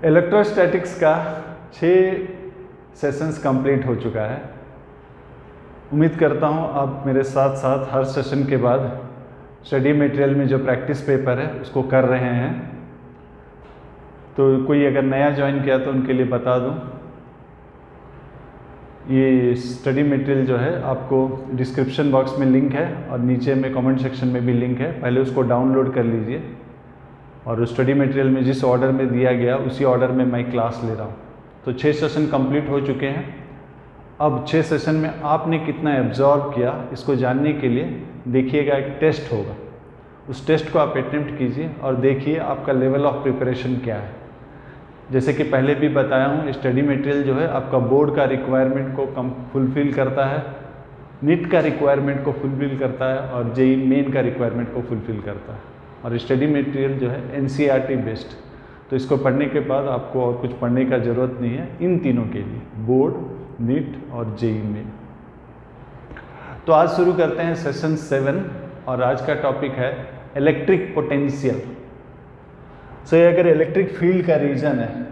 Electrostatics का 6 sessions complete हो चुका है। उम्मीद करता हूँ आप मेरे साथ साथ हर सेशन के बाद स्टडी मटेरियल में जो प्रैक्टिस पेपर है उसको कर रहे हैं। तो कोई अगर नया ज्वाइन किया तो उनके लिए बता दूँ, ये स्टडी मटेरियल जो है आपको डिस्क्रिप्शन बॉक्स में लिंक है और नीचे में कमेंट सेक्शन में भी लिंक है, पहले उसको डाउनलोड कर लीजिए। और स्टडी मटेरियल में जिस ऑर्डर में दिया गया उसी ऑर्डर में मैं क्लास ले रहा हूँ। तो 6 सेशन कंप्लीट हो चुके हैं। अब 6 सेशन में आपने कितना एब्जॉर्ब किया इसको जानने के लिए देखिएगा एक टेस्ट होगा, उस टेस्ट को आप अटेम्प्ट कीजिए और देखिए आपका लेवल ऑफ प्रिपरेशन क्या है। जैसे कि पहले भी बताया हूँ, स्टडी मटेरियल जो है आपका बोर्ड का रिक्वायरमेंट को फुलफिल करता है, नीट का रिक्वायरमेंट को फुलफिल करता है और जेई मेन का रिक्वायरमेंट को फुलफिल करता है। और स्टडी मटेरियल जो है एनसीईआरटी बेस्ड, तो इसको पढ़ने के बाद आपको और कुछ पढ़ने का ज़रूरत नहीं है इन तीनों के लिए, बोर्ड, नीट और जेई मेन। तो आज शुरू करते हैं सेशन 7 और आज का टॉपिक है इलेक्ट्रिक पोटेंशियल। सो ये अगर इलेक्ट्रिक फील्ड का रीजन है,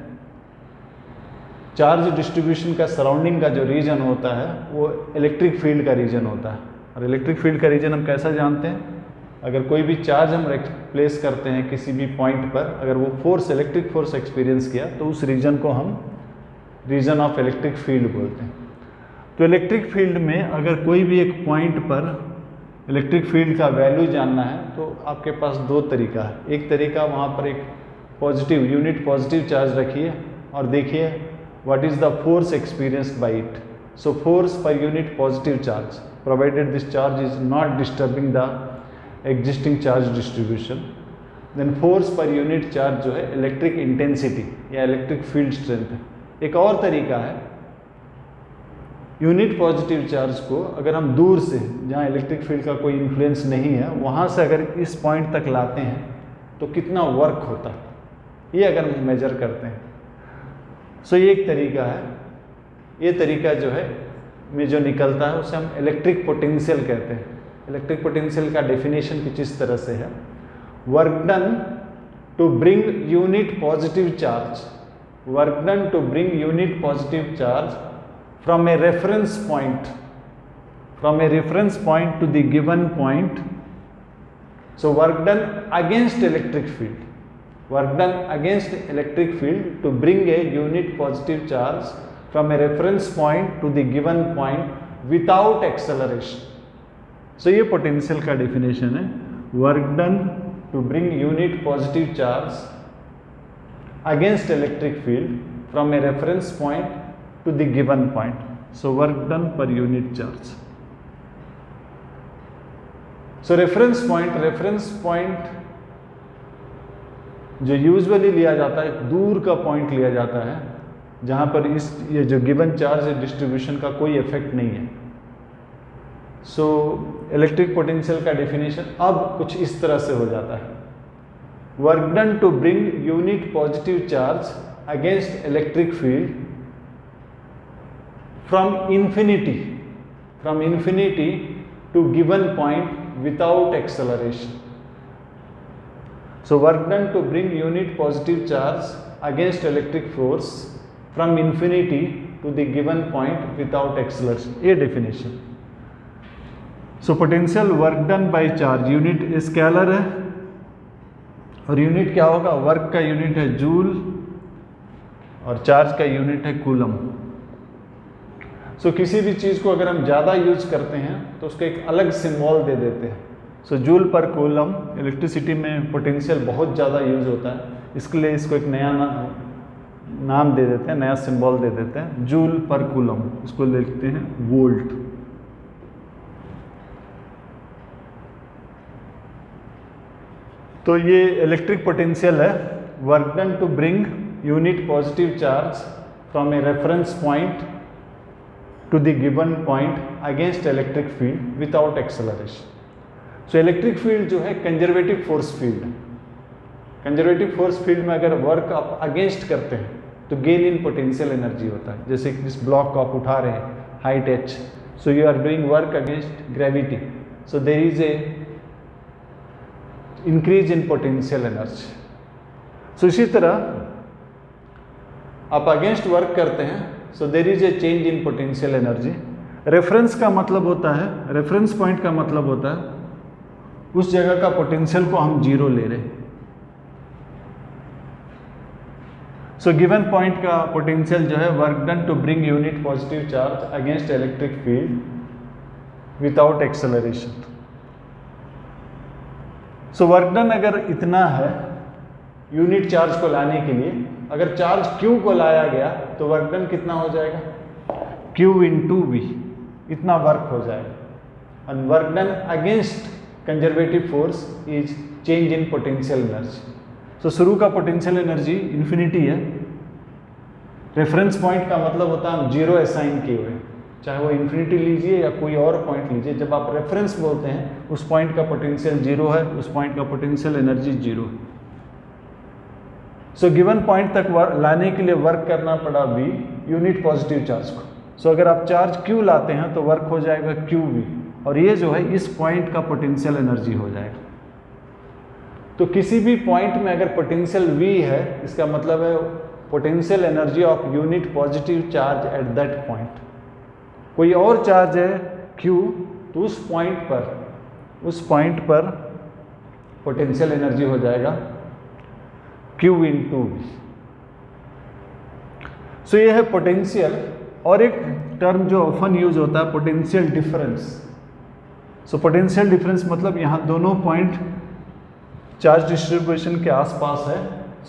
चार्ज डिस्ट्रीब्यूशन का सराउंडिंग का जो रीजन होता है वो इलेक्ट्रिक फील्ड का रीजन होता है। और इलेक्ट्रिक फील्ड का रीजन हम कैसा जानते हैं, अगर कोई भी चार्ज हम प्लेस करते हैं किसी भी पॉइंट पर, अगर वो फोर्स इलेक्ट्रिक फोर्स एक्सपीरियंस किया तो उस रीजन को हम रीजन ऑफ इलेक्ट्रिक फील्ड बोलते हैं। तो इलेक्ट्रिक फील्ड में अगर कोई भी एक पॉइंट पर इलेक्ट्रिक फील्ड का वैल्यू जानना है तो आपके पास 2 तरीका है। एक तरीका, वहाँ पर एक पॉजिटिव यूनिट पॉजिटिव चार्ज रखिए और देखिए what is the force experienced by it. So force per unit positive charge provided this charge is not disturbing the existing charge distribution. Then force per unit charge जो है electric intensity या electric field strength है। एक और तरीका है, unit positive charge को अगर हम दूर से, जहाँ इलेक्ट्रिक फील्ड का कोई इन्फ्लुएंस नहीं है, वहाँ से अगर इस पॉइंट तक लाते हैं तो कितना वर्क होता है, ये अगर हम मेजर करते हैं। सो ये एक तरीका है। ये तरीका जो है में जो निकलता है उसे हम इलेक्ट्रिक पोटेंशियल कहते हैं। इलेक्ट्रिक पोटेंशियल का डेफिनेशन कुछ इस तरह से है, work done to bring unit positive charge, work done to bring unit positive charge from a reference point, from a reference point to the given point. So work done against electric field, work done against electric field to bring a unit positive charge from a reference point to the given point without acceleration. So ये potential का definition है, work done to bring unit positive charge against electric field from a reference point to the given point. So work done per unit charge. So reference point जो usually लिया जाता है, दूर का point लिया जाता है जहाँ पर ये जो गिवन चार्ज है डिस्ट्रीब्यूशन का कोई इफेक्ट नहीं है। सो इलेक्ट्रिक पोटेंशियल का डेफिनेशन अब कुछ इस तरह से हो जाता है, work done to bring unit positive charge against electric field from infinity to given point without acceleration. So work done to bring unit positive charge against electric force from infinity to the given point without acceleration, ये definition। So potential work done by charge, unit scalar है और unit क्या होगा, work का unit है joule और charge का unit है कूलम। सो किसी भी चीज़ को अगर हम ज़्यादा यूज करते हैं तो उसका एक अलग सिंबल दे देते हैं। सो जूल पर कूलम, इलेक्ट्रिसिटी में पोटेंशियल बहुत ज़्यादा यूज होता है, इसके लिए इसको एक नया नाम दे देते हैं, नया सिंबल दे देते हैं, जूल पर कूलम, इसको लिखते हैं वोल्ट। तो ये इलेक्ट्रिक पोटेंशियल है, work done to bring unit positive charge from a reference point to the given point against electric field without acceleration. So electric field जो है कंजर्वेटिव फोर्स फील्ड है। कंजर्वेटिव फोर्स फील्ड में अगर work आप against करते हैं तो gain in potential energy होता है। जैसे कि जिस ब्लॉक को आप उठा रहे हैं height h, so you are doing work against gravity, so there is a increase in potential energy. So इसी तरह आप अगेंस्ट वर्क करते हैं, so there is a change in potential energy. Reference का मतलब होता है, रेफरेंस पॉइंट का मतलब होता है उस जगह का पोटेंशियल को हम जीरो ले रहे हैं। सो गिवन पॉइंट का पोटेंशियल जो है work done to bring unit positive charge against electric field without acceleration. So work done अगर इतना है यूनिट चार्ज को लाने के लिए, अगर चार्ज Q को लाया गया तो वर्क डन कितना हो जाएगा, Q इंटू वी, इतना वर्क हो जाएगा। And work done against conservative force is change in potential energy. तो शुरू का पोटेंशियल एनर्जी इन्फिनिटी है, रेफरेंस पॉइंट का मतलब होता है हम जीरो असाइन किए हुए, चाहे वो इन्फिनिटी लीजिए या कोई और पॉइंट लीजिए, जब आप रेफरेंस बोलते हैं उस पॉइंट का पोटेंशियल जीरो है, उस पॉइंट का पोटेंशियल एनर्जी जीरो है। सो गिवन पॉइंट तक लाने के लिए वर्क करना पड़ा V यूनिट पॉजिटिव चार्ज को। सो अगर आप चार्ज Q लाते हैं तो वर्क हो जाएगा QV, और ये जो है इस पॉइंट का पोटेंशियल एनर्जी हो जाएगा। तो किसी भी पॉइंट में अगर पोटेंशियल V है, इसका मतलब है potential energy of unit positive charge at that point. कोई और चार्ज है Q, तो उस पॉइंट पर पोटेंशियल एनर्जी हो जाएगा Q इंटू V। सो ये है पोटेंशियल। और एक टर्म जो ऑफन यूज होता है potential difference. So potential difference मतलब यहाँ दोनों पॉइंट चार्ज डिस्ट्रीब्यूशन के आसपास है।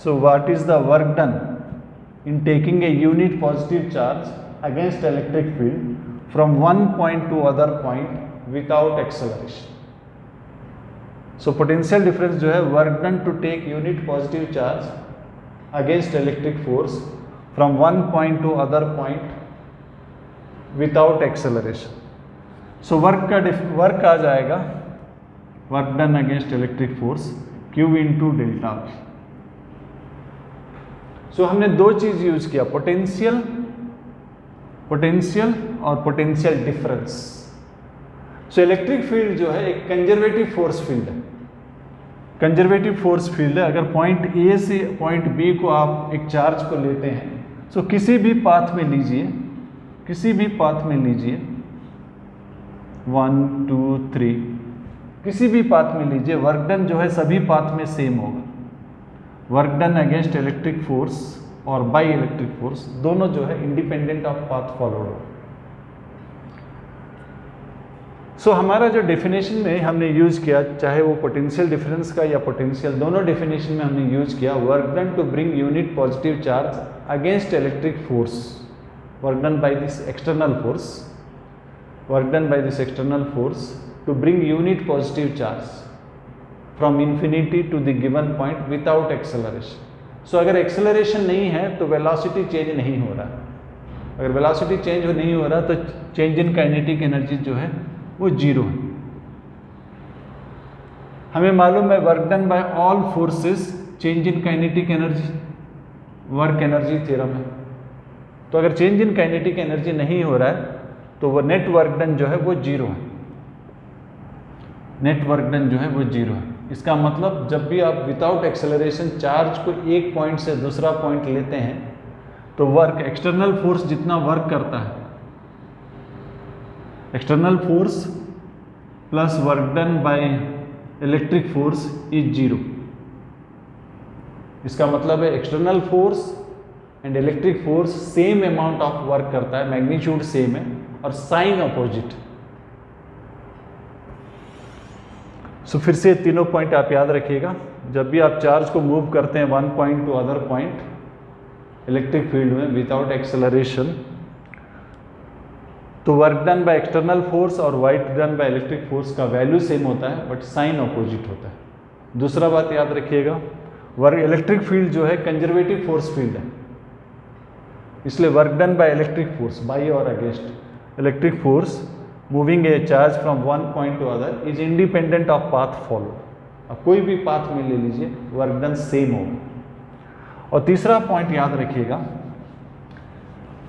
So what is the work done in taking a unit positive charge against electric field from one point to other point without acceleration. So potential difference जो है work done to take unit positive charge against electric force from one point to other point without acceleration. So work आ जाएगा work done against electric force Q into delta V। सो हमने दो चीज use किया, potential और potential difference. सो electric field जो है एक कंजर्वेटिव फोर्स फील्ड है, कंजर्वेटिव फोर्स फील्ड है। अगर पॉइंट A से पॉइंट B को आप एक चार्ज को लेते हैं, सो किसी भी पाथ में लीजिए, 1 2 3, किसी भी पाथ में लीजिए, वर्क डन जो है सभी पाथ में सेम होगा। Work done against electric force और बाय इलेक्ट्रिक फोर्स दोनों जो है इंडिपेंडेंट ऑफ पाथ फॉलोड हो। सो हमारा जो डेफिनेशन में हमने यूज किया, चाहे वो पोटेंशियल डिफरेंस का या पोटेंशियल, दोनों डेफिनेशन में हमने यूज किया work done to bring unit positive charge against electric force, work done by this external force, work done by this external force to bring unit positive charge from infinity to the given point without acceleration. So अगर acceleration नहीं है तो velocity change नहीं हो रहा। अगर velocity change नहीं हो रहा तो change in kinetic energy जो है वो जीरो है। हमें मालूम है work done bye all forces change in kinetic energy, work energy theorem है। तो अगर चेंज इन काइनेटिक एनर्जी नहीं हो रहा है तो वो नेट वर्क डन जो है वो जीरो है, नेट वर्क डन जो है वो जीरो है। इसका मतलब जब भी आप विदाउट एक्सेलरेशन चार्ज को एक पॉइंट से दूसरा पॉइंट लेते हैं तो वर्क, एक्सटर्नल फोर्स जितना वर्क करता है, external force plus work done by electric force is zero. इसका मतलब है external force and electric force same amount of work करता है, मैग्नीट्यूड सेम है और साइन अपोजिट। सो फिर से तीनों पॉइंट आप याद रखिएगा, जब भी आप चार्ज को मूव करते हैं one point to other point electric field में विदाउट एक्सेलरेशन, तो work done by external force और work done by electric force का वैल्यू सेम होता है बट साइन अपोजिट होता है। दूसरा बात याद रखिएगा, वर्क इलेक्ट्रिक फील्ड जो है कंजर्वेटिव फोर्स फील्ड है, इसलिए work done by electric force, by और against electric force moving a charge from one point to other is independent of path followed. अब कोई भी पाथ में ले लीजिए वर्क डन सेम होगा। और तीसरा पॉइंट याद रखिएगा,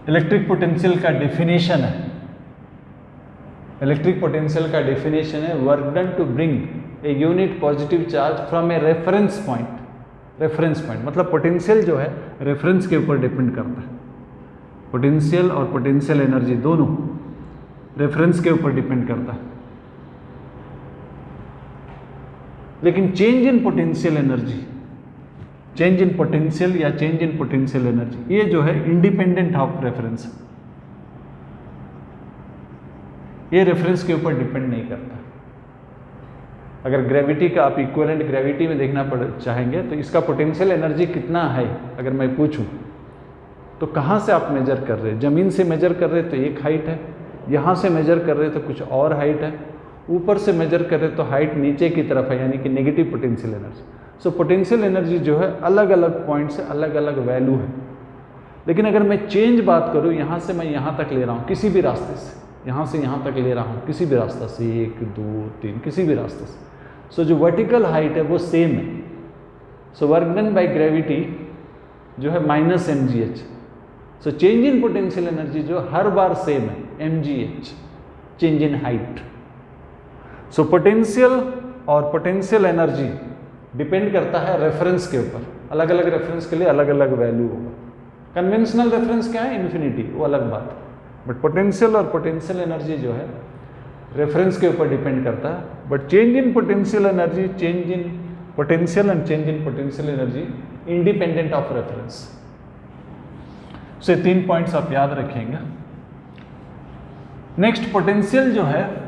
इलेक्ट्रिक पोटेंशियल का डेफिनेशन है, इलेक्ट्रिक पोटेंशियल का डेफिनेशन है work done to bring a unit positive charge from a reference point reference point, मतलब पोटेंशियल जो है रेफरेंस के ऊपर डिपेंड करता है। पोटेंशियल और पोटेंशियल एनर्जी दोनों रेफरेंस के ऊपर डिपेंड करता है। लेकिन change in potential energy, change in potential या चेंज इन पोटेंशियल एनर्जी, ये जो है इंडिपेंडेंट ऑफ रेफरेंस, ये रेफरेंस के ऊपर डिपेंड नहीं करता। अगर ग्रेविटी का आप इक्विवेलेंट ग्रेविटी में देखना चाहेंगे तो इसका पोटेंशियल एनर्जी कितना है अगर मैं पूछूं तो कहाँ से आप मेजर कर रहे हैं? ज़मीन से मेजर कर रहे तो एक हाइट है, यहाँ से मेजर कर रहे तो कुछ और हाइट है, ऊपर से मेजर कर रहे तो हाइट नीचे की तरफ है, यानी कि negative potential energy. So potential energy जो है अलग अलग पॉइंट से अलग अलग वैल्यू है। लेकिन अगर मैं चेंज बात करूँ, यहाँ से मैं यहाँ तक ले रहा हूँ किसी भी रास्ते से, यहाँ से यहाँ तक ले रहा हूँ किसी भी रास्ता से, 1 2 3 किसी भी रास्ते से, सो जो वर्टिकल हाइट है वो सेम है। सो वर्क डन बाय ग्रेविटी जो है -mgh। So change in potential energy जो हर बार सेम है, mgh, change in height. So potential और पोटेंशियल एनर्जी डिपेंड करता है रेफरेंस के ऊपर। अलग अलग रेफरेंस के लिए अलग अलग वैल्यू होगा। कन्वेंशनल रेफरेंस क्या है? इन्फिनिटी, वो अलग बात है। बट पोटेंशियल और पोटेंशियल एनर्जी जो है रेफरेंस के ऊपर डिपेंड करता है। But change in potential energy, change in potential and change in potential energy independent of reference. So ये 3 पॉइंट्स आप याद रखेंगे। नेक्स्ट, पोटेंशियल जो है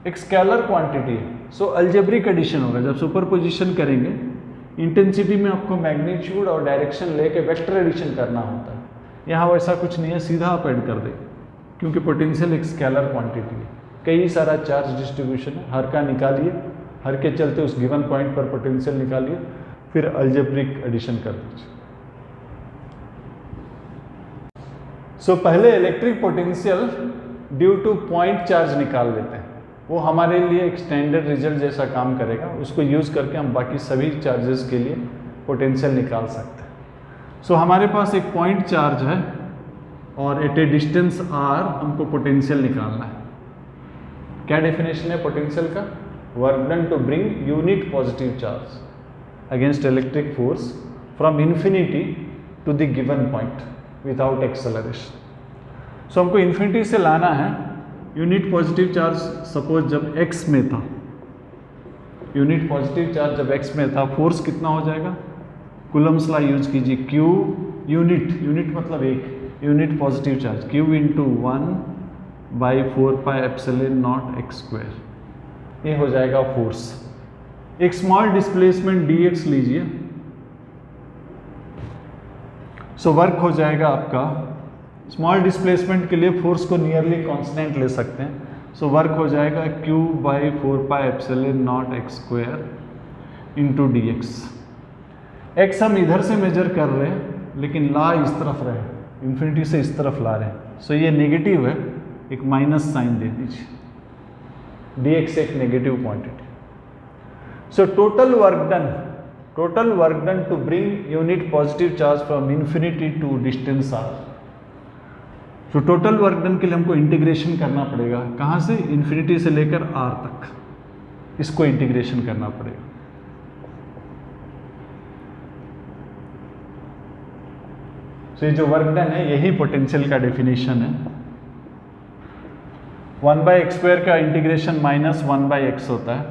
एक स्केलर क्वांटिटी है। सो अलजेब्रिक एडिशन होगा। जब सुपरपोजिशन करेंगे इंटेंसिटी में आपको मैग्नीट्यूड और डायरेक्शन लेके वेक्टर एडिशन करना होता है। यहाँ वैसा कुछ नहीं है, सीधा आप ऐड कर देंगे, क्योंकि पोटेंशियल एक स्केलर क्वांटिटी है। कई सारा चार्ज डिस्ट्रीब्यूशन है, हर का निकालिए, हर के चलते उस गिवन पॉइंट पर पोटेंशियल निकालिए, फिर अलजेब्रिक एडिशन कर दीजिए। सो पहले electric potential due two point charge निकाल लेते हैं। वो हमारे लिए एक स्टैंडर्ड रिजल्ट जैसा काम करेगा। उसको यूज़ करके हम बाकी सभी चार्जेस के लिए पोटेंशियल निकाल सकते हैं। सो हमारे पास एक पॉइंट चार्ज है और एट ए डिस्टेंस r हमको पोटेंशियल निकालना है। क्या डेफिनेशन है पोटेंशियल का? Work done to bring unit positive charge against electric force from infinity to the given point without acceleration. So हमको इन्फिनिटी से लाना है यूनिट पॉजिटिव चार्ज। सपोज जब x में था, यूनिट पॉजिटिव चार्ज जब x में था, फोर्स कितना हो जाएगा? कूलम्स लॉ यूज कीजिए, Q यूनिट, यूनिट मतलब एक, unit positive charge Q × 1/4πε0 x², ये हो जाएगा फोर्स। एक स्मॉल डिस्प्लेसमेंट dx लीजिए। सो वर्क हो जाएगा आपका, स्मॉल डिस्प्लेसमेंट के लिए फोर्स को नियरली कांस्टेंट ले सकते हैं। सो वर्क हो जाएगा Q/4πε0 x² × dx। x हम इधर से मेजर कर रहे हैं, लेकिन ला इस तरफ रहे, इन्फिनिटी से इस तरफ ला रहे हैं। सो ये नेगेटिव है, एक माइनस साइन दे दीजिए। dx एक negative quantity. So total work done to bring unit positive charge from infinity to distance r। तो टोटल वर्क डन के लिए हमको इंटीग्रेशन करना पड़ेगा। कहाँ से? इन्फिनिटी से लेकर r तक, इसको इंटीग्रेशन करना पड़ेगा। तो ये जो वर्क डन है यही पोटेंशियल का डेफिनेशन है। 1/x² का इंटीग्रेशन -1/x होता है,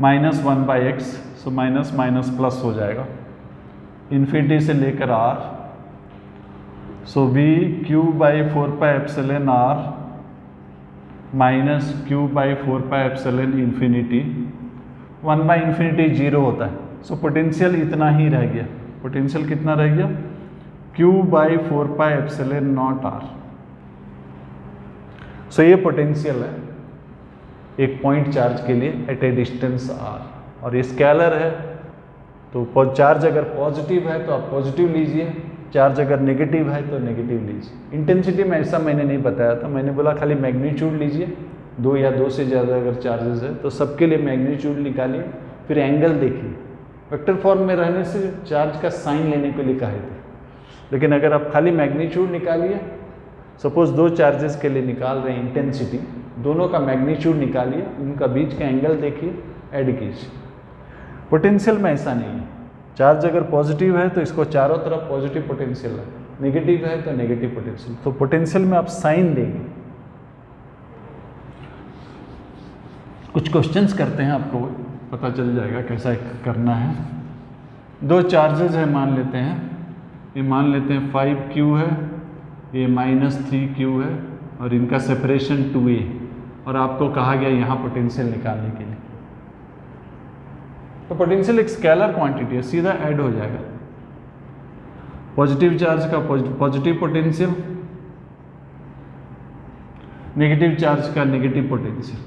-1/x, so minus minus plus हो जाएगा इन्फिनिटी से लेकर r। सो v Q/4πε0 माइनस Q/4πε∞, 1/∞ 0 होता है। सो पोटेंशियल इतना ही रह गया। पोटेंशियल कितना रह गया? Q/4πε0 r। सो ये पोटेंशियल है एक पॉइंट चार्ज के लिए एट ए डिस्टेंस r, और ये स्केलर है। तो चार्ज अगर पॉजिटिव है तो आप पॉजिटिव लीजिए, चार्ज अगर नेगेटिव है तो नेगेटिव लीजिए। इंटेंसिटी में ऐसा मैंने नहीं बताया था, मैंने बोला खाली मैग्नीट्यूड लीजिए। 2 या 2 से ज़्यादा अगर चार्जेस है तो सबके लिए मैग्नीट्यूड निकालिए, फिर एंगल देखिए। वेक्टर फॉर्म में रहने से चार्ज का साइन लेने के लिए कहे थे, लेकिन अगर आप खाली मैग्नीट्यूड निकालिए, सपोज 2 चार्जेस के लिए निकाल रहे हैं इंटेंसिटी, दोनों का मैग्नीट्यूड निकालिए, उनका बीच का एंगल देखिए, ऐड कीजिए। पोटेंशियल में ऐसा नहीं है, चार्ज अगर पॉजिटिव है तो इसको चारों तरफ पॉजिटिव पोटेंशियल है, नेगेटिव है तो नेगेटिव पोटेंशियल। तो पोटेंशियल में आप साइन देंगे। कुछ क्वेश्चंस करते हैं, आपको पता चल जाएगा कैसा करना है। दो चार्जेस है मान लेते हैं, ये मान लेते हैं 5Q है, ये -3Q है, और इनका सेपरेशन 2A, और आपको कहा गया यहाँ पोटेंशियल निकालने के लिए। तो पोटेंशियल एक स्केलर क्वांटिटी है, सीधा ऐड हो जाएगा। पॉजिटिव चार्ज का पॉजिटिव पोटेंशियल, नेगेटिव चार्ज का नेगेटिव पोटेंशियल,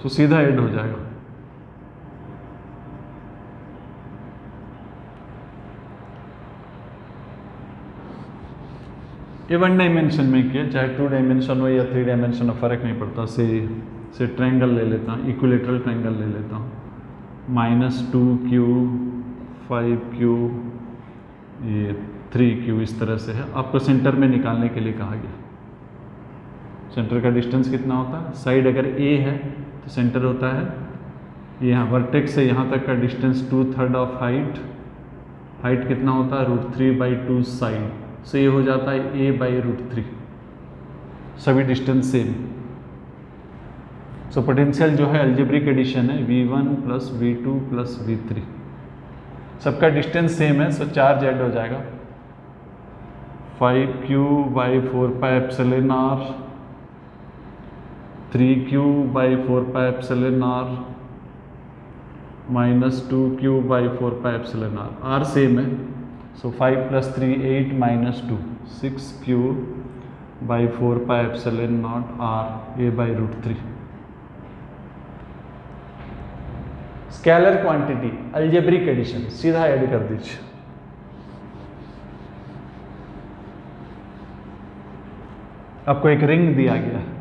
तो सीधा ऐड हो जाएगा। ये 1 डायमेंशन में किया, चाहे 2 डायमेंशन हो या 3 डायमेंशन हो, फर्क नहीं पड़ता। से ट्रायंगल ले लेता हूँ, इक्विलेटरल ट्रायंगल ले लेता हूँ। -2Q, 5Q, ये 3Q, इस तरह से है। आपको सेंटर में निकालने के लिए कहा गया। सेंटर का डिस्टेंस कितना होता है? साइड अगर A है तो सेंटर होता है यहाँ वर्टेक्स से यहाँ तक का डिस्टेंस 2/3 ऑफ हाइट। हाइट कितना होता है? √3/2 साइड, so ये हो जाता है A/√3। सभी डिस्टेंस सेम। सो पोटेंशियल जो है अलजेब्रिक एडिशन है, V1 + V2 + V3। सबका डिस्टेंस सेम है, सो चार्ज ऐड हो जाएगा। 5Q/4πε/r, 3Q/4πε/r, -2Q/4πε/r। R same है, so 5 + 3 8 -2 6Q/4πε0 r A/√3। Scalar quantity algebraic addition, सीधा ऐड कर दीजिए। आपको एक रिंग दिया गया है,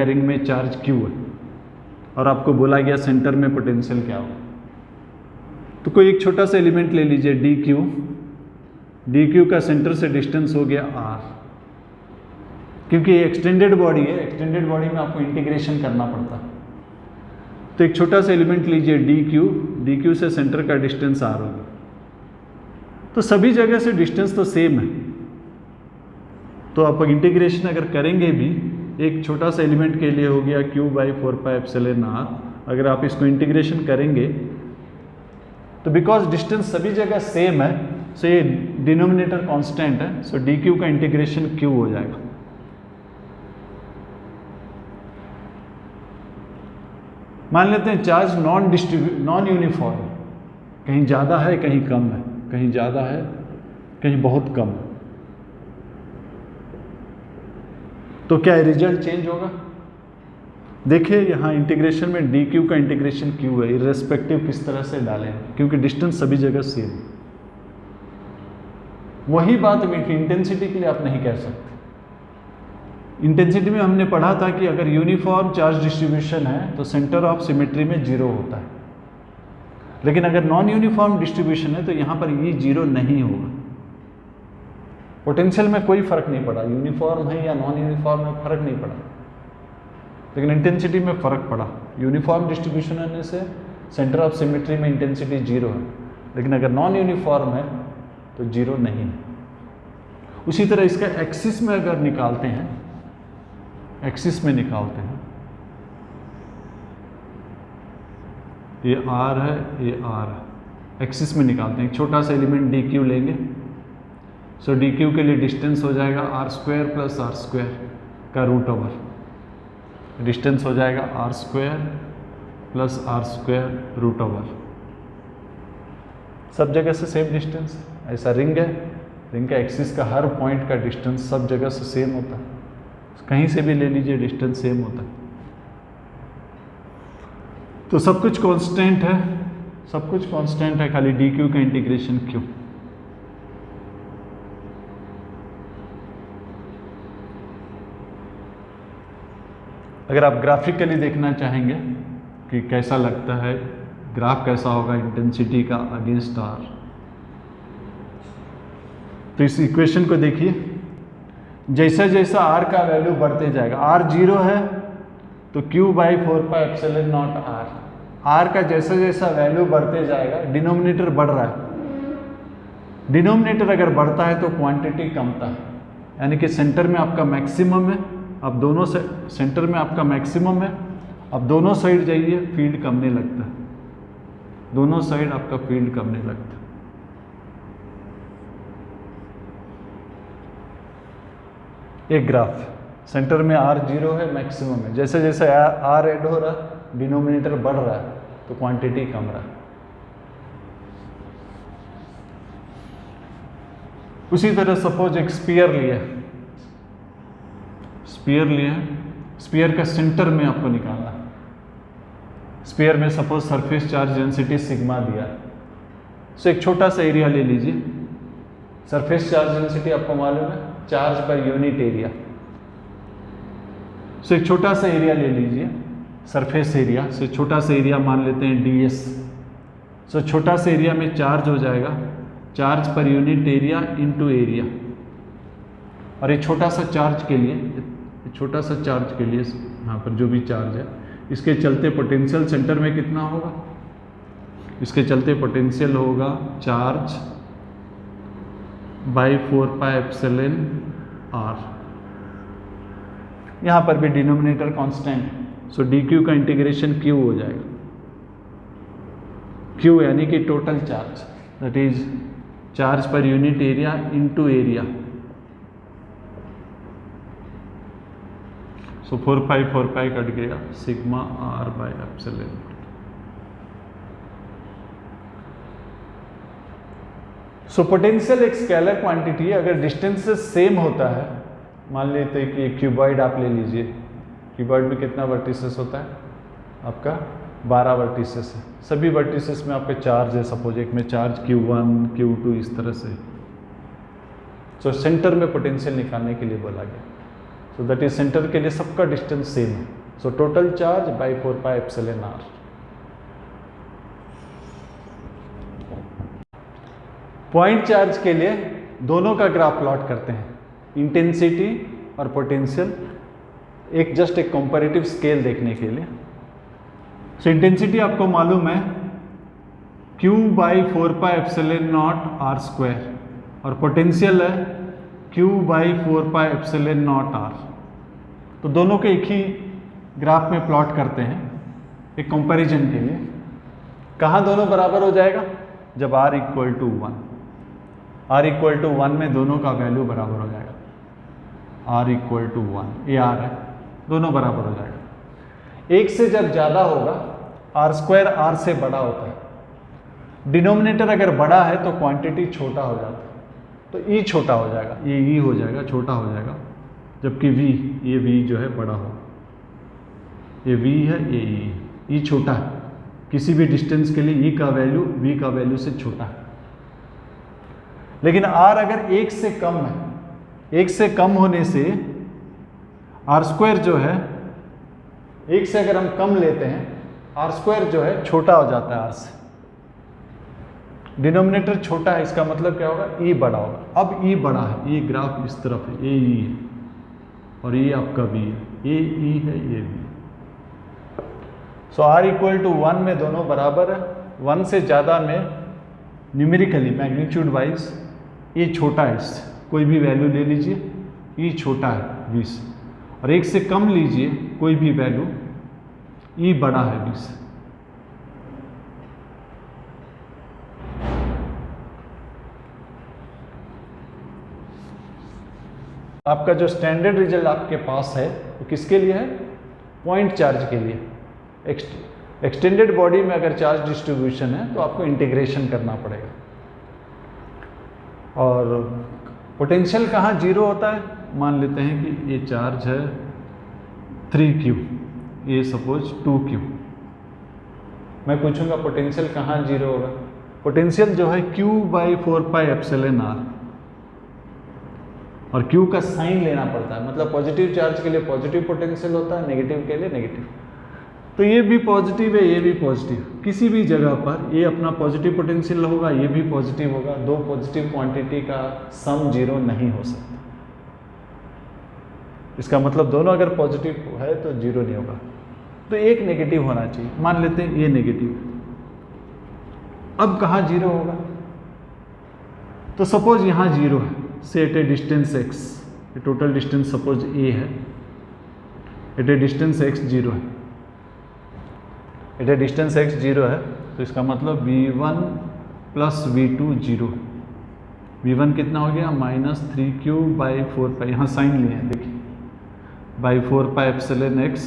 रिंग में चार्ज Q है, और आपको बोला गया सेंटर में पोटेंशियल क्या हो। तो कोई एक छोटा सा एलिमेंट ले लीजिए dq का सेंटर से डिस्टेंस हो गया r। क्योंकि ये एक्सटेंडेड बॉडी है, एक्सटेंडेड बॉडी में आपको इंटीग्रेशन करना पड़ता है। तो एक छोटा सा एलिमेंट लीजिए dq से सेंटर का डिस्टेंस r होगा। तो सभी जगह से डिस्टेंस तो सेम है, तो आप इंटीग्रेशन अगर करेंगे भी, एक छोटा सा एलिमेंट के लिए हो गया Q/4πε0r। अगर आप इसको इंटीग्रेशन करेंगे तो बिकॉज डिस्टेंस सभी जगह सेम है, सो ये डिनोमिनेटर कांस्टेंट है, सो dq का इंटीग्रेशन q हो जाएगा। मान लेते हैं चार्ज नॉन यूनिफॉर्म, कहीं ज़्यादा है कहीं कम है, कहीं ज़्यादा है कहीं बहुत कम है, तो क्या रिजल्ट चेंज होगा? देखिए यहाँ इंटीग्रेशन में dq का इंटीग्रेशन q है, इर्रेस्पेक्टिव किस तरह से डालें, क्योंकि डिस्टेंस सभी जगह सेम। वही बात मीठी इंटेंसिटी के लिए आप नहीं कह सकते। इंटेंसिटी में हमने पढ़ा था कि अगर यूनिफॉर्म चार्ज डिस्ट्रीब्यूशन है तो सेंटर ऑफ सिमेट्री में 0 होता है, लेकिन अगर नॉन यूनिफॉर्म डिस्ट्रीब्यूशन है तो यहाँ पर ये 0 नहीं होगा। पोटेंशियल में कोई फर्क नहीं पड़ा, यूनिफॉर्म है या नॉन यूनिफॉर्म में फर्क नहीं पड़ा, लेकिन इंटेंसिटी में फर्क पड़ा। यूनिफॉर्म डिस्ट्रीब्यूशन होने से सेंटर ऑफ सिमेट्री में इंटेंसिटी 0 है, लेकिन अगर नॉन यूनिफॉर्म है तो 0 नहीं है। उसी तरह इसका एक्सिस में अगर निकालते हैं, एक्सिस में निकालते हैं, ये r है, ये r है, एक्सिस में निकालते हैं। एक छोटा सा एलिमेंट dq लेंगे, सो dq के लिए डिस्टेंस हो जाएगा r² + r² का रूट ओवर, डिस्टेंस हो जाएगा r² + r² रूट ओवर। सब जगह से सेम डिस्टेंस। ऐसा रिंग है, रिंग का एक्सिस का हर पॉइंट का डिस्टेंस सब जगह से सेम होता है, कहीं से भी ले लीजिए डिस्टेंस सेम होता है। तो सब कुछ कांस्टेंट है, सब कुछ कांस्टेंट है, खाली dq का इंटीग्रेशन q। अगर आप ग्राफिकली देखना चाहेंगे कि कैसा लगता है, ग्राफ कैसा होगा इंटेंसिटी का अगेंस्ट r, तो इस इक्वेशन को देखिए। जैसा जैसा r का वैल्यू बढ़ते जाएगा, r 0 है तो Q बाई 4πε0 R। R का जैसा जैसा वैल्यू बढ़ते जाएगा, डिनोमिनेटर बढ़ रहा है, डिनोमिनेटर अगर बढ़ता है तो क्वांटिटी कमता है, यानी कि सेंटर में आपका मैक्सिमम है, अब दोनों से सेंटर में आपका मैक्सिमम है, अब दोनों साइड जाइए फील्ड कमने लगता है, दोनों साइड आपका फील्ड कमने लगता है। एक ग्राफ सेंटर में R 0 है, मैक्सिमम है, जैसे जैसे R ऐड हो रहा है, डिनोमिनेटर बढ़ रहा है तो क्वांटिटी कम रहा है। उसी तरह सपोज एक स्फीयर लिया, स्फीयर लिया, स्फीयर का सेंटर में आपको निकालना है। स्फीयर में suppose surface charge density sigma दिया, सो एक छोटा सा एरिया ले लीजिए। सरफेस चार्ज डेंसिटी आपको मालूम है, चार्ज पर यूनिट एरिया। सो एक छोटा सा एरिया ले लीजिए, सरफेस एरिया से छोटा सा एरिया मान लेते हैं ds। सो छोटा सा एरिया में चार्ज हो जाएगा, charge per unit area into area. और ये छोटा सा चार्ज के लिए, छोटा सा चार्ज के लिए यहाँ पर जो भी चार्ज है, इसके चलते पोटेंशियल सेंटर में कितना होगा, इसके चलते पोटेंशियल होगा चार्ज बाई 4πε/r। यहाँ पर भी डिनोमिनेटर कांस्टेंट, सो dq का इंटीग्रेशन q हो जाएगा, q यानी कि total charge, that is charge per unit area into area. So 4π cut गया, sigma r by epsilon. So potential एक स्केलर क्वांटिटी, अगर डिस्टेंसेस सेम होता है, मान लेते हैं कि क्यूबॉइड आप ले लीजिए, क्यूबॉइड में कितना वर्टिसेस होता है आपका, 12 वर्टिसेस है, सभी वर्टिसेस में आपके चार्ज है, सपोज एक में चार्ज Q1 Q2 इस तरह से। सो सेंटर में पोटेंशियल निकालने के लिए बोला गया, सो दैट इज सेंटर के लिए सबका डिस्टेंस सेम है, so total charge by 4πε/r। Point charge के लिए दोनों का ग्राफ प्लॉट करते हैं, इंटेंसिटी और पोटेंशियल, एक जस्ट एक कंपैरेटिव स्केल देखने के लिए। सो इंटेंसिटी आपको मालूम है Q बाई 4πε0 r², और पोटेंशियल है Q बाई 4πε0 r। तो दोनों के एक ही ग्राफ में प्लॉट करते हैं एक कंपैरिजन के लिए। कहाँ दोनों बराबर हो जाएगा, जब r equal to 1, r equal to 1 में दोनों का वैल्यू बराबर हो जाएगा, r इक्वल टू 1, ये r है, दोनों बराबर हो जाएगा। एक से जब ज़्यादा होगा, r² r से बड़ा होता है, डिनोमिनेटर अगर बड़ा है तो क्वांटिटी छोटा हो जाता है, तो e छोटा हो जाएगा, ये e हो जाएगा, छोटा हो जाएगा, जबकि v, ये v जो है बड़ा हो, ये v है, ये e छोटा है, किसी भी डिस्टेंस के लिए e का वैल्यू v का वैल्यू से छोटा है। लेकिन r अगर 1 से कम है, 1 से कम होने से r² जो है, 1 से अगर हम कम लेते हैं, r² जो है छोटा हो जाता है r से, डिनोमिनेटर छोटा है, इसका मतलब क्या होगा, e बड़ा होगा। अब e बड़ा है, ये ग्राफ इस तरफ है, ये e है, और ये आपका v है, ये e है, ये v। So r equal to 1 में दोनों बराबर है, 1 से ज़्यादा में न्यूमेरिकली मैग्नीट्यूड वाइज ये छोटा है इससे, कोई भी वैल्यू ले लीजिए, ये छोटा है 20, और 1 से कम लीजिए कोई भी वैल्यू, ये बड़ा है 20। आपका जो स्टैंडर्ड रिजल्ट आपके पास है वो किसके लिए है, पॉइंट चार्ज के लिए। एक्सटेंडेड बॉडी में अगर चार्ज डिस्ट्रीब्यूशन है तो आपको इंटीग्रेशन करना पड़ेगा। और पोटेंशियल कहाँ जीरो होता है, मान लेते हैं कि ये चार्ज है 3Q, ये सपोज 2Q। मैं पूछूंगा पोटेंशियल कहाँ जीरो होगा, पोटेंशियल जो है Q बाई 4πε/r, और Q का साइन लेना पड़ता है, मतलब पॉजिटिव चार्ज के लिए पॉजिटिव पोटेंशियल होता है, नेगेटिव के लिए नेगेटिव। तो ये भी पॉजिटिव है, ये भी पॉजिटिव, किसी भी जगह पर ये अपना पॉजिटिव पोटेंशियल होगा, ये भी पॉजिटिव होगा, दो पॉजिटिव क्वांटिटी का सम जीरो नहीं हो सकता। इसका मतलब दोनों अगर पॉजिटिव है तो जीरो नहीं होगा। तो एक नेगेटिव होना चाहिए, मान लेते हैं ये नेगेटिव। अब कहाँ जीरो होगा? तो सपोज यहाँ जीरो है, say at a distance x, total distance suppose a है, at a distance x zero है, at a distance x zero है, तो इसका मतलब v1 plus v2 zero. v1 कितना हो गया? -3q/4π, यहाँ साइन लिए हैं देखिए, by 4π epsilon x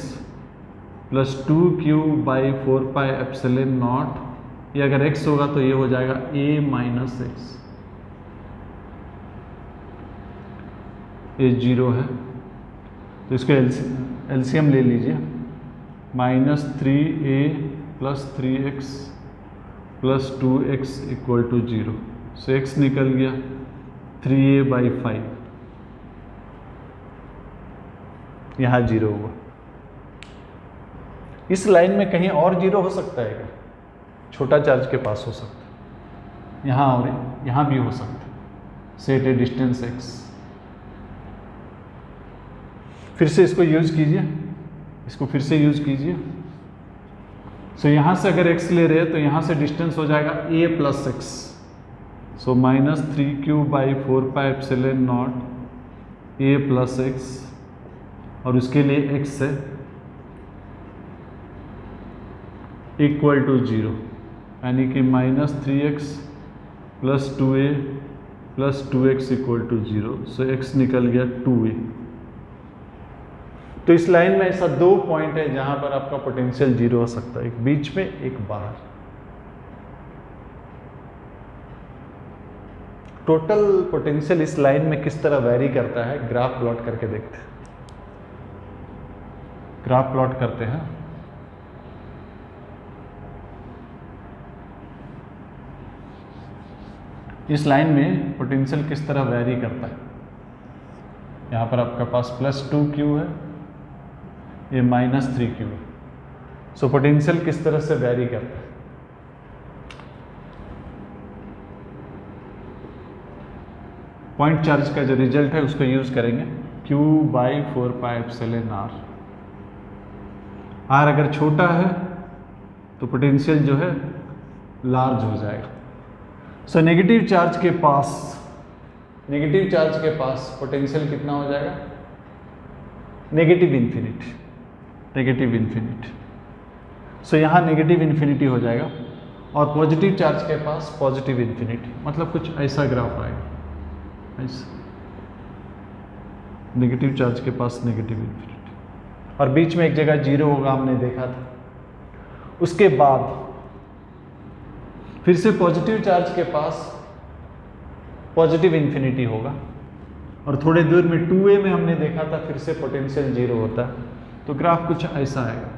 plus 2q/4π epsilon naught. ये अगर x होगा तो ये हो जाएगा a - x, ये जीरो है, तो इसको एलसीएम ले लीजिए, -3a plus 3x plus 2x equal to 0। So x निकल गया 3a/5, यहाँ जीरो हुआ। इस लाइन में कहीं और जीरो हो सकता है क्या? छोटा चार्ज के पास हो सकता है, यहाँ और यहाँ भी हो सकता है, सेट ए डिस्टेंस x। फिर से इसको यूज कीजिए, इसको फिर से यूज कीजिए। सो यहाँ से अगर x ले रहे हैं तो यहाँ से डिस्टेंस हो जाएगा a plus x, so -3q/4π epsilon not a plus x, और उसके लिए x है इक्वल टू 0, यानी कि -3x plus 2a plus 2x equal to 0। So x निकल गया 2a। तो इस लाइन में ऐसा दो पॉइंट है जहां पर आपका पोटेंशियल जीरो हो सकता है, एक बीच में एक बाहर। टोटल पोटेंशियल इस लाइन में किस तरह वेरी करता है, ग्राफ प्लॉट करके देखते हैं। ग्राफ प्लॉट करते हैं। इस लाइन में पोटेंशियल किस तरह वेरी करता है। यहाँ पर आपके पास +2q है, ये -3q है। सो पोटेंशियल किस तरह से वेरी करता है। पॉइंट चार्ज का जो रिजल्ट है उसको यूज करेंगे, q/4π एप्सिलॉन r। r अगर छोटा है तो पोटेंशियल जो है लार्ज हो जाएगा। सो नेगेटिव चार्ज के पास पोटेंशियल कितना हो जाएगा? Negative infinity. सो यहाँ नेगेटिव इन्फिनिटी हो जाएगा, और पॉजिटिव चार्ज के पास पॉजिटिव इन्फिनिटी, मतलब कुछ ऐसा ग्राफ आएगा, ऐसा। नेगेटिव चार्ज के पास नेगेटिव इन्फिनिटी, और बीच में एक जगह जीरो होगा, हमने देखा था। उसके बाद फिर से पॉजिटिव चार्ज के पास पॉजिटिव इन्फिनिटी होगा, और थोड़े दूर में 2a में हमने देखा था फिर से पोटेंशियल जीरो होता है। तो ग्राफ कुछ ऐसा आएगा,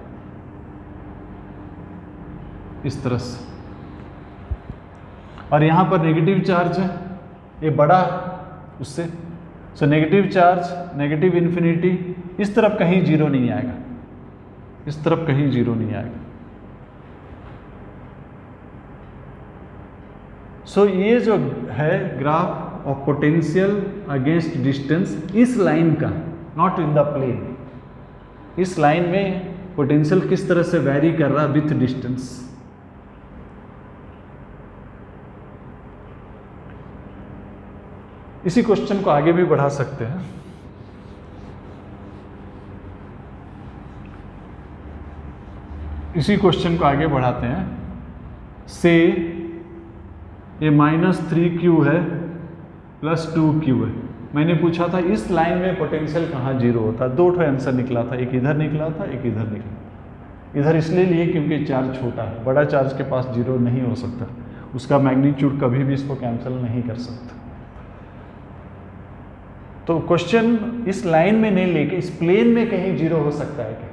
इस तरह से। और यहाँ पर नेगेटिव चार्ज है, ये बड़ा है उससे। So negative charge, negative infinity, इस तरफ कहीं जीरो नहीं आएगा, इस तरफ कहीं जीरो नहीं आएगा। सो ये जो है graph of potential against distance इस लाइन का, नॉट इन द प्लेन, इस लाइन में पोटेंशियल किस तरह से वैरी कर रहा है विथ डिस्टेंस। इसी क्वेश्चन को आगे भी बढ़ा सकते हैं। इसी क्वेश्चन को आगे बढ़ाते हैं। से ये -3q है प्लस 2q है। मैंने पूछा था इस लाइन में पोटेंशियल कहाँ जीरो होता है। दो ठो आंसर निकला था, एक इधर निकला था, एक इधर निकला। इधर इसलिए लिए क्योंकि चार्ज छोटा है, बड़ा चार्ज के पास जीरो नहीं हो सकता, उसका मैग्नीट्यूड कभी भी इसको कैंसिल नहीं कर सकता। तो क्वेश्चन इस लाइन में नहीं लेके इस प्लेन में कहीं जीरो हो सकता है क्या?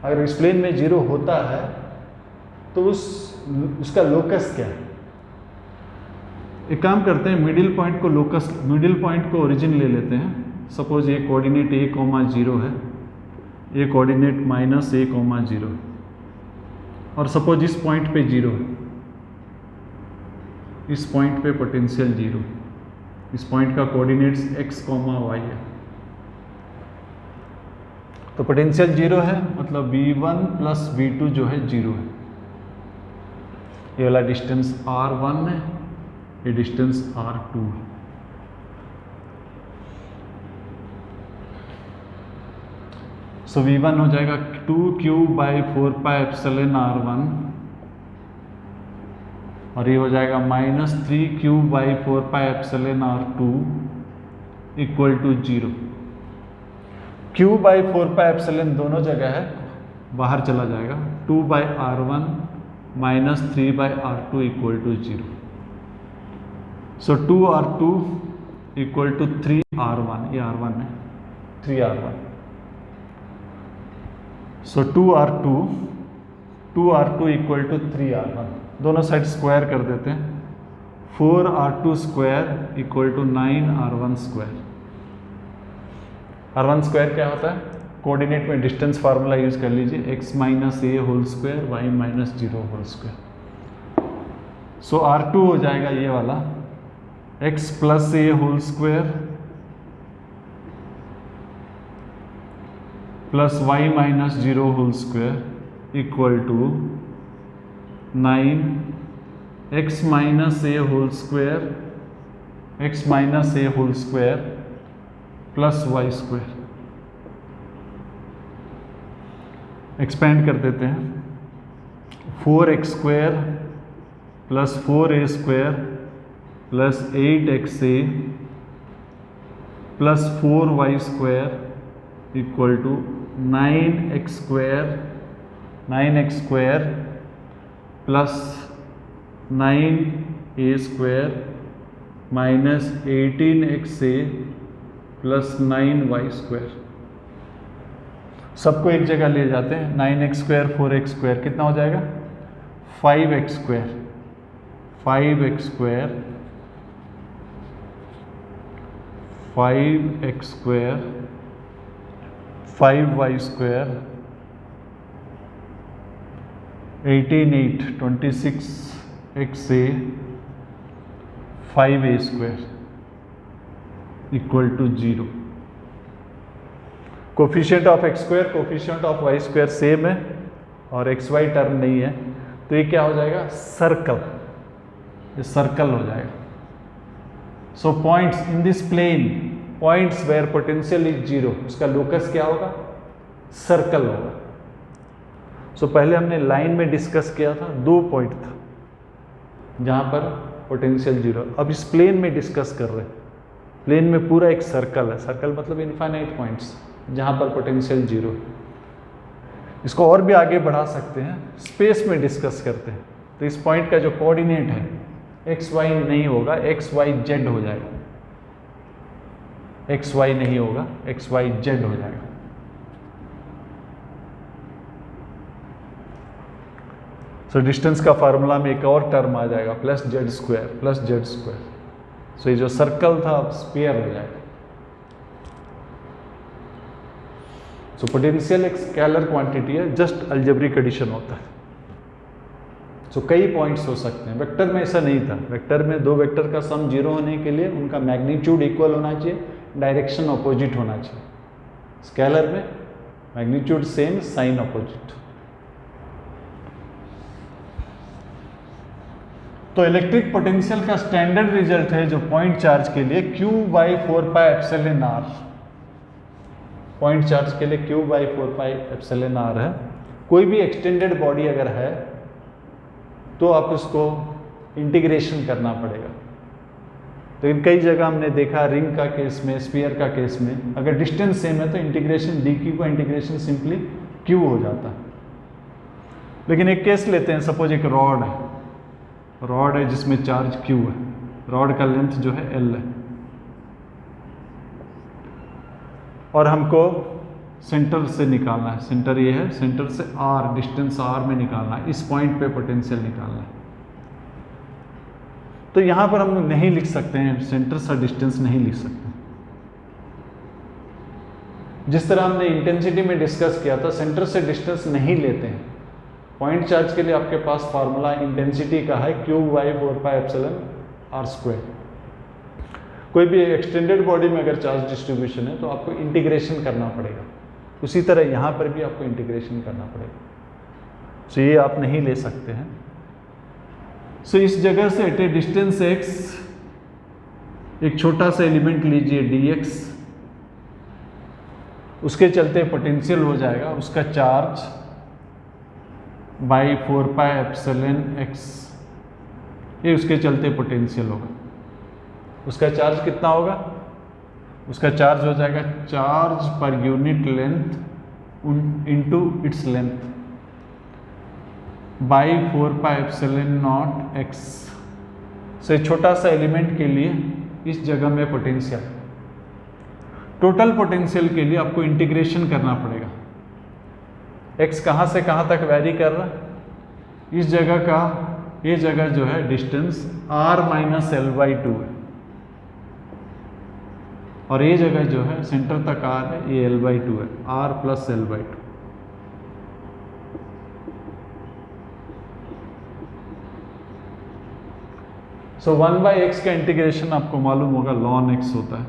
अगर इस प्लेन में जीरो होता है तो उसका लोकस क्या है? एक काम करते हैं, मिडिल पॉइंट को लोकस, मिडिल पॉइंट को ओरिजिन ले लेते हैं। सपोज ये कोऑर्डिनेट a,0 है, ये कोऑर्डिनेट -a,0 है, और सपोज इस पॉइंट पे जीरो है, इस पॉइंट पे पोटेंशियल जीरो, इस पॉइंट का कोऑर्डिनेट्स x, y है। तो पोटेंशियल जीरो है, मतलब V1 प्लस V2 जो है जीरो है। ये वाला डिस्टेंस R1 है, ये डिस्टेंस R2 है। सो V1 हो जाएगा 2q/4πε/R1 और ये हो जाएगा -3q/4πε/R2 इक्वल टू 0। q/4πε दोनों जगह है, बाहर चला जाएगा। 2/R1 -3/R2 equal to 0। So 2R2 equal to 3R1, ये R1 है, 3R1। So 2R2 equal to 3R1, दोनों साइड स्क्वायर कर देते हैं। 4R2 square equal to 9R1 square. R1 square क्या होता है? कोऑर्डिनेट में डिस्टेंस फार्मूला यूज कर लीजिए, x minus a whole square y minus 0 whole square. So R2 हो जाएगा ये वाला x plus a whole square plus y minus 0 whole square equal to 9x minus a whole square plus y square. Expand कर देते हैं। 4x square plus 4a square plus 8xa plus 4y square equal to 9x square plus 9a square minus 18xa plus 9y square. सबको एक जगह ले जाते हैं। 9x square 4x square कितना हो जाएगा? 5x square 5x square 5y square 18 26xa 5a square equal to 0। Coefficient of x square coefficient of y square same है और xy टर्म नहीं है, तो ये क्या हो जाएगा? सर्कल, ये सर्कल हो जाएगा। So points in this plane, points where potential is 0, उसका लोकस क्या होगा? सर्कल होगा। सो पहले हमने लाइन में डिस्कस किया था, 2 पॉइंट था जहां पर पोटेंशियल 0। अब इस प्लेन में डिस्कस कर रहे हैं। प्लेन में पूरा एक सर्कल है, सर्कल मतलब इनफाइनाइट पॉइंट्स जहां पर पोटेंशियल 0। इसको और भी आगे बढ़ा सकते हैं, स्पेस में डिस्कस करते हैं। तो इस पॉइंट का जो कोऑर्डिनेट है XY नहीं होगा, XYZ हो जाएगा। XY नहीं होगा, XYZ हो जाएगा। सो डिस्टेंस का फार्मूला में एक और टर्म आ जाएगा प्लस Z स्क्वायर। सो ये जो सर्कल था अब स्फीयर हो जाएगा। सो पोटेंशियल एक स्केलर क्वांटिटी है, जस्ट अलजेब्रिक एडिशन होता है। सो कई पॉइंट्स हो सकते हैं। वेक्टर में ऐसा नहीं था। वेक्टर में 2 वेक्टर का सम 0 होने के लिए उनका मैग्नीट्यूड इक्वल होना चाहिए, डायरेक्शन अपोजिट होना चाहिए। स्केलर में मैग्नीट्यूड सेम, साइन अपोजिट। तो इलेक्ट्रिक पोटेंशियल का स्टैंडर्ड रिजल्ट है जो पॉइंट चार्ज के लिए q/4πε/r। पॉइंट चार्ज के लिए q/4πε/r है। कोई भी एक्सटेंडेड बॉडी अगर है तो आप उसको इंटीग्रेशन करना पड़ेगा। लेकिन कई जगह हमने देखा रिंग का केस में, स्फीयर का केस में, अगर डिस्टेंस सेम है तो इंटीग्रेशन dq का इंटीग्रेशन सिंपली q हो जाता है। लेकिन एक केस लेते हैं, सपोज एक रॉड है जिसमें चार्ज q है। रॉड का लेंथ जो है l है और हमको सेंटर से निकालना है। सेंटर ये है, सेंटर से r, डिस्टेंस r में निकालना है। इस पॉइंट पे पोटेंशियल निकालना है। तो यहां पर हम नहीं लिख सकते हैं, सेंटर से डिस्टेंस नहीं लिख सकते। जिस तरह हमने इंटेंसिटी में डिस्कस किया था, सेंटर से डिस्टेंस नहीं लेते हैं। पॉइंट चार्ज के लिए आपके पास फार्मूला इंटेंसिटी का है q/4πε/r²। कोई भी एक्सटेंडेड बॉडी में अगर चार्ज डिस्ट्रीब्यूशन है तो आपको इंटीग्रेशन करना पड़ेगा। उसी तरह यहाँ पर भी आपको इंटीग्रेशन करना पड़ेगा। सो ये आप नहीं ले सकते हैं। सो इस जगह से एट ए डिस्टेंस x एक छोटा सा एलिमेंट लीजिए dx, उसके चलते पोटेंशियल हो जाएगा उसका charge by 4 pi epsilon x, ये उसके चलते पोटेंशियल होगा। उसका चार्ज कितना होगा? उसका चार्ज हो जाएगा charge per unit length into its length by 4 pi epsilon not x। से छोटा सा एलिमेंट के लिए इस जगह में पोटेंशियल, टोटल पोटेंशियल के लिए आपको इंटीग्रेशन करना पड़ेगा। x कहाँ से कहाँ तक वैरी कर रहा है? इस जगह का, ये जगह जो है डिस्टेंस r माइनस L/2 है, और ये जगह जो है सेंटर तक r है, ये L/2 है, r प्लस L/2। सो 1/x का इंटीग्रेशन आपको मालूम होगा ln x होता है।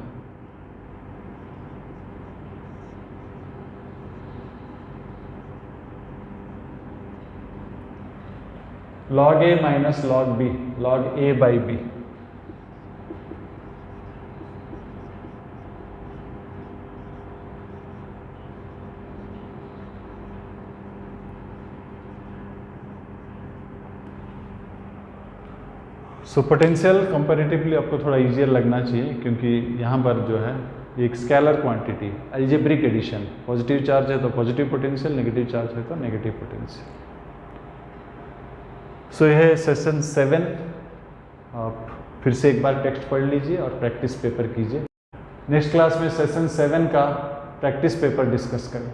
log a minus log b, log a by b। So potential comparatively आपको थोड़ा इजियर लगना चाहिए, क्योंकि यहाँ पर जो है एक scalar quantity, algebraic addition, positive charge है तो पॉजिटिव पोटेंशियल, नेगेटिव चार्ज है तो नेगेटिव पोटेंशियल। सो यह है सेशन 7। आप फिर से एक बार टेक्स्ट पढ़ लीजिए और प्रैक्टिस पेपर कीजिए। नेक्स्ट क्लास में सेशन 7 का प्रैक्टिस पेपर डिस्कस करें।